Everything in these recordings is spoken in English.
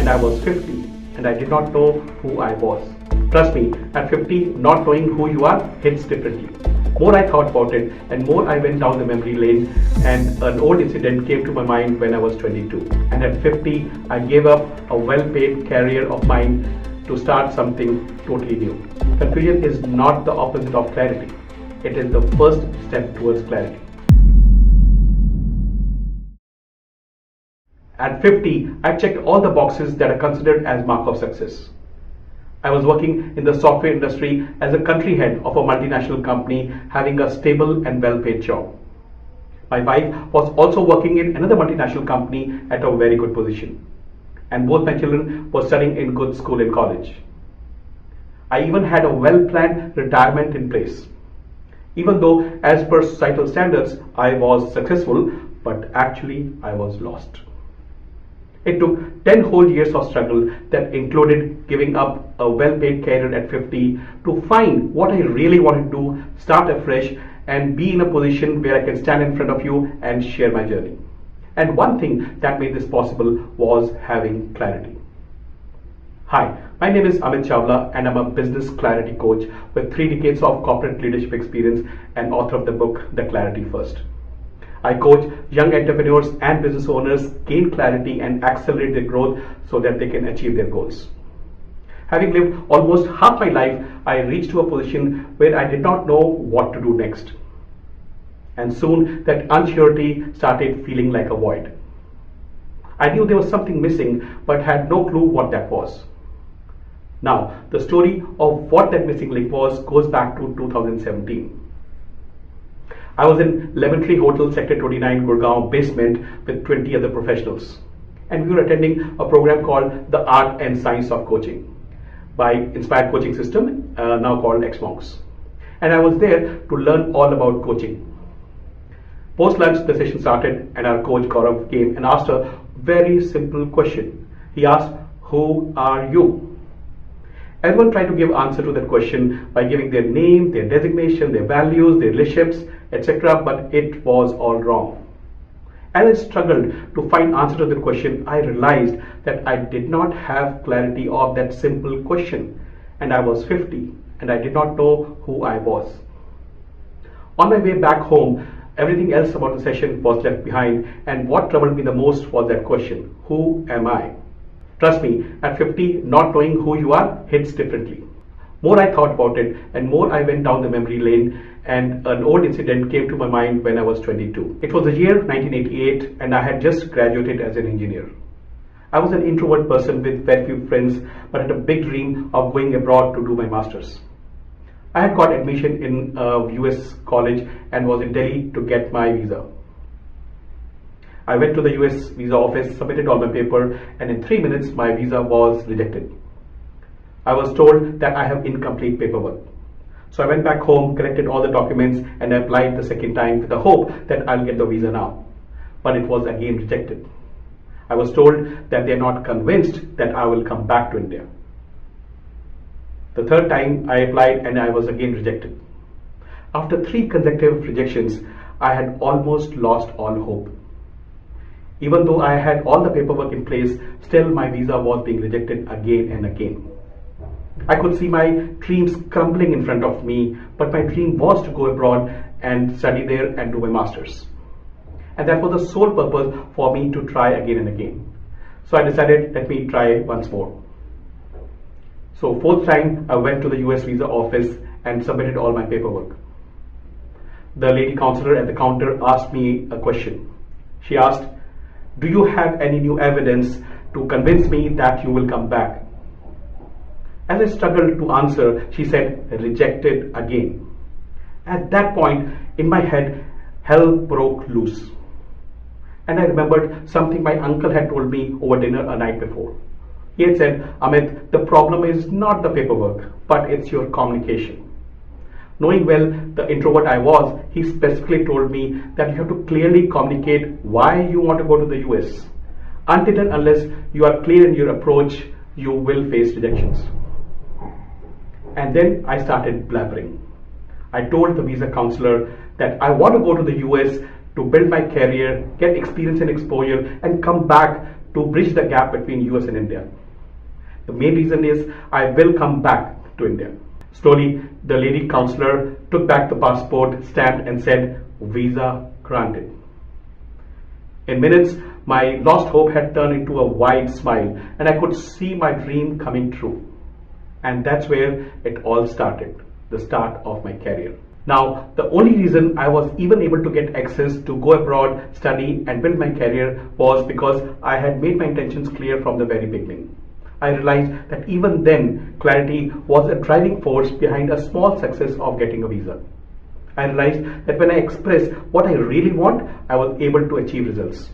and I was 50 and I did not know who I was. Trust me, at 50, not knowing who you are hits differently. More I thought about it and more I went down the memory lane, and an old incident came to my mind when I was 22. And at 50, I gave up a well-paid career of mine to start something totally new. Confusion is not the opposite of clarity. It is the first step towards clarity. At 50, I checked all the boxes that are considered as mark of success. I was working in the software industry as a country head of a multinational company, having a stable and well-paid job. My wife was also working in another multinational company at a very good position. And both my children were studying in good school and college. I even had a well-planned retirement in place. Even though, as per societal standards, I was successful, but actually I was lost. It took 10 whole years of struggle that included giving up a well-paid career at 50 to find what I really wanted to do, start afresh, and be in a position where I can stand in front of you and share my journey. And one thing that made this possible was having clarity. Hi, my name is Amit Chawla and I'm a business clarity coach with 3 decades of corporate leadership experience and author of the book, The Clarity First. I coach young entrepreneurs and business owners gain clarity and accelerate their growth so that they can achieve their goals. Having lived almost half my life, I reached to a position where I did not know what to do next. And soon that uncertainty started feeling like a void. I knew there was something missing but had no clue what that was. Now, the story of what that missing link was goes back to 2017. I was in Lemon Tree Hotel, Sector 29, Gurgaon basement with 20 other professionals. And we were attending a program called The Art and Science of Coaching by Inspired Coaching System, now called XMonks. And I was there to learn all about coaching. Post lunch, the session started and our coach Gaurav came and asked a very simple question. He asked, "Who are you?" Everyone tried to give answer to that question by giving their name, their designation, their values, their relationships, etc. But it was all wrong. As I struggled to find answer to that question, I realized that I did not have clarity of that simple question. And I was 50 and I did not know who I was. On my way back home, everything else about the session was left behind, and what troubled me the most was that question, who am I? Trust me, at 50, not knowing who you are hits differently. More I thought about it and more I went down the memory lane, and an old incident came to my mind when I was 22. It was the year 1988 and I had just graduated as an engineer. I was an introvert person with very few friends but had a big dream of going abroad to do my masters. I had got admission in a US college and was in Delhi to get my visa. I went to the US visa office, submitted all my paper, and in 3 minutes my visa was rejected. I was told that I have incomplete paperwork. So I went back home, collected all the documents, and I applied the second time with the hope that I'll get the visa now. But it was again rejected. I was told that they're not convinced that I will come back to India. The third time I applied and I was again rejected. After 3 consecutive rejections, I had almost lost all hope. Even though I had all the paperwork in place, still my visa was being rejected again and again. I could see my dreams crumbling in front of me, but my dream was to go abroad and study there and do my masters. And that was the sole purpose for me to try again and again. So I decided, let me try once more. So 4th time I went to the US visa office and submitted all my paperwork. The lady counselor at the counter asked me a question. She asked, "Do you have any new evidence to convince me that you will come back?" As I struggled to answer, she said, "Rejected again." At that point, in my head, hell broke loose. And I remembered something my uncle had told me over dinner a night before. He had said, "Amit, the problem is not the paperwork, but it's your communication." Knowing well the introvert I was, he specifically told me that you have to clearly communicate why you want to go to the US. Until and unless you are clear in your approach, you will face rejections. And then I started blabbering. I told the visa counselor that I want to go to the US to build my career, get experience and exposure, and come back to bridge the gap between US and India. The main reason is I will come back to India. Slowly, the lady counselor took back the passport, stamped and said, "Visa granted." In minutes, my lost hope had turned into a wide smile and I could see my dream coming true. And that's where it all started, the start of my career. Now, the only reason I was even able to get access to go abroad, study and build my career was because I had made my intentions clear from the very beginning. I realized that even then, clarity was a driving force behind a small success of getting a visa. I realized that when I expressed what I really want, I was able to achieve results.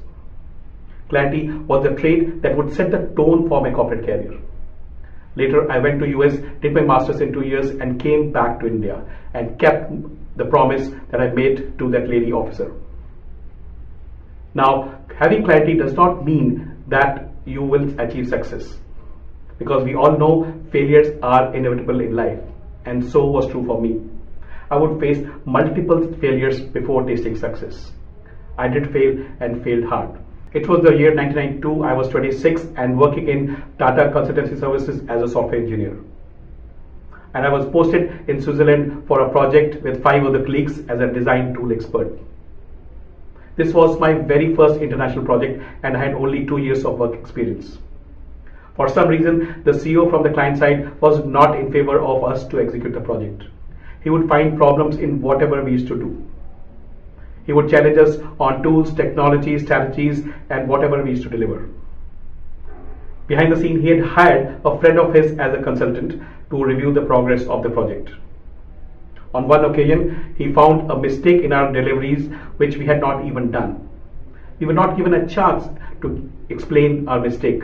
Clarity was the trait that would set the tone for my corporate career. Later, I went to US, did my master's in 2 years and came back to India and kept the promise that I made to that lady officer. Now, having clarity does not mean that you will achieve success, because we all know failures are inevitable in life, and so was true for me. I would face multiple failures before tasting success. I did fail and failed hard. It was the year 1992, I was 26 and working in Tata Consultancy Services as a software engineer. And I was posted in Switzerland for a project with 5 other colleagues as a design tool expert. This was my very first international project and I had only 2 years of work experience. For some reason, the CEO from the client side was not in favor of us to execute the project. He would find problems in whatever we used to do. He would challenge us on tools, technology, strategies, and whatever we used to deliver. Behind the scene, he had hired a friend of his as a consultant to review the progress of the project. On one occasion, he found a mistake in our deliveries which we had not even done. We were not given a chance to explain our mistake.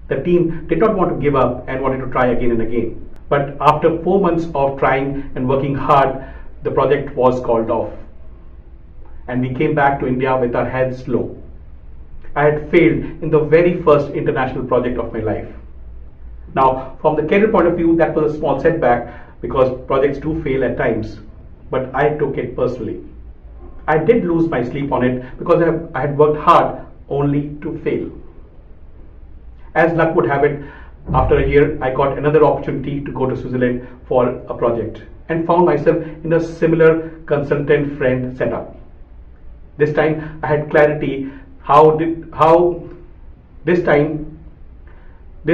The team did not want to give up and wanted to try again and again. But after 4 months of trying and working hard, the project was called off. And we came back to India with our heads low. I had failed in the very first international project of my life. Now, from the career point of view, that was a small setback because projects do fail at times. But I took it personally. I did lose my sleep on it because I had worked hard only to fail. As luck would have it, after a year, I got another opportunity to go to Switzerland for a project and found myself in a similar consultant friend setup. This time I had clarity this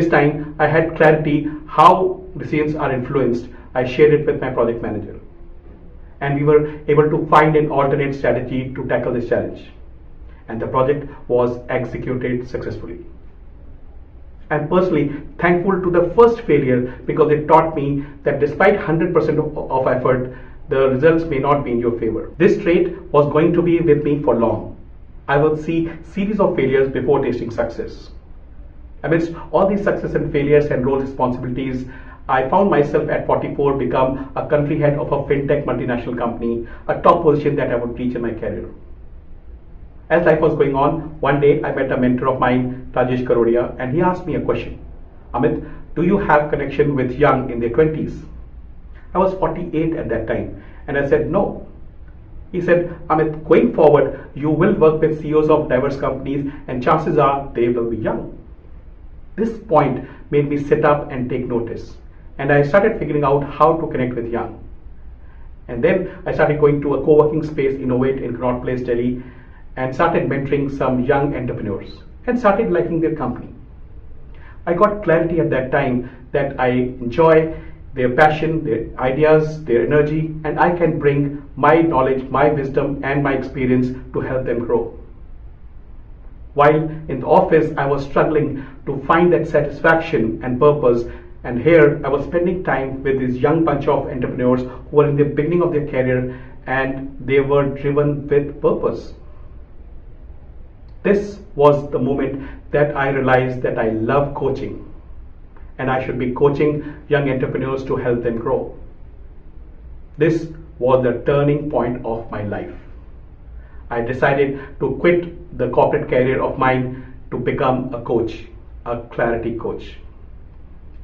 time I had clarity how decisions are influenced. I shared it with my project manager and we were able to find an alternate strategy to tackle this challenge, and the project was executed successfully. I'm personally thankful to the first failure because it taught me that despite 100% of effort, the results may not be in your favor. This trait was going to be with me for long. I would see series of failures before tasting success. Amidst all these success and failures and role responsibilities, I found myself at 44 become a country head of a fintech multinational company, a top position that I would reach in my career. As life was going on, one day I met a mentor of mine, Rajesh Karodia, and he asked me a question. Amit, do you have connection with young in their 20s? I was 48 at that time, and I said no. He said, Amit, going forward, you will work with CEOs of diverse companies and chances are they will be young. This point made me sit up and take notice, and I started figuring out how to connect with young. And then I started going to a co-working space, Innovate in Connaught Place, Delhi, and started mentoring some young entrepreneurs and started liking their company. I got clarity at that time that I enjoy their passion, their ideas, their energy, and I can bring my knowledge, my wisdom, and my experience to help them grow. While in the office, I was struggling to find that satisfaction and purpose, and here I was spending time with this young bunch of entrepreneurs who were in the beginning of their career and they were driven with purpose. This was the moment that I realized that I love coaching and I should be coaching young entrepreneurs to help them grow. This was the turning point of my life. I decided to quit the corporate career of mine to become a coach, a clarity coach.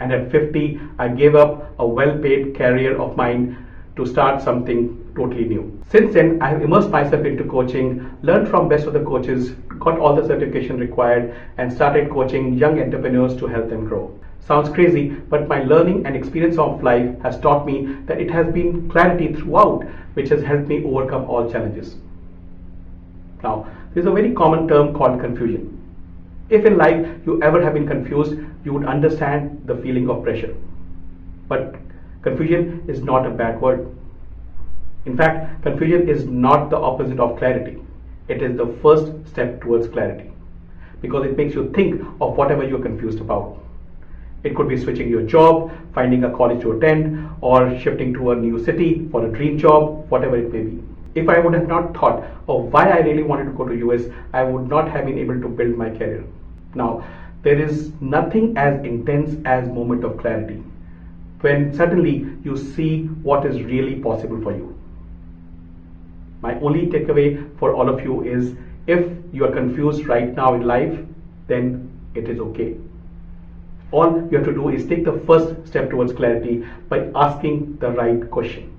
And at 50, I gave up a well-paid career of mine to start something totally new. Since then, I have immersed myself into coaching, learned from best of the coaches, got all the certification required, and started coaching young entrepreneurs to help them grow. Sounds crazy, but my learning and experience of life has taught me that it has been clarity throughout, which has helped me overcome all challenges. Now, there's a very common term called confusion. If in life you ever have been confused, you would understand the feeling of pressure. But confusion is not a bad word. In fact, confusion is not the opposite of clarity. It is the first step towards clarity because it makes you think of whatever you're confused about. It could be switching your job, finding a college to attend, or shifting to a new city for a dream job, whatever it may be. If I would have not thought of why I really wanted to go to US, I would not have been able to build my career. Now, there is nothing as intense as moment of clarity, when suddenly you see what is really possible for you. My only takeaway for all of you is if you are confused right now in life, then it is okay. All you have to do is take the first step towards clarity by asking the right question.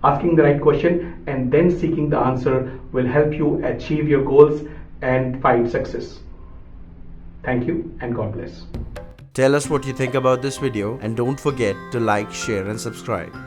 Asking the right question and then seeking the answer will help you achieve your goals and find success. Thank you and God bless. Tell us what you think about this video and don't forget to like, share and subscribe.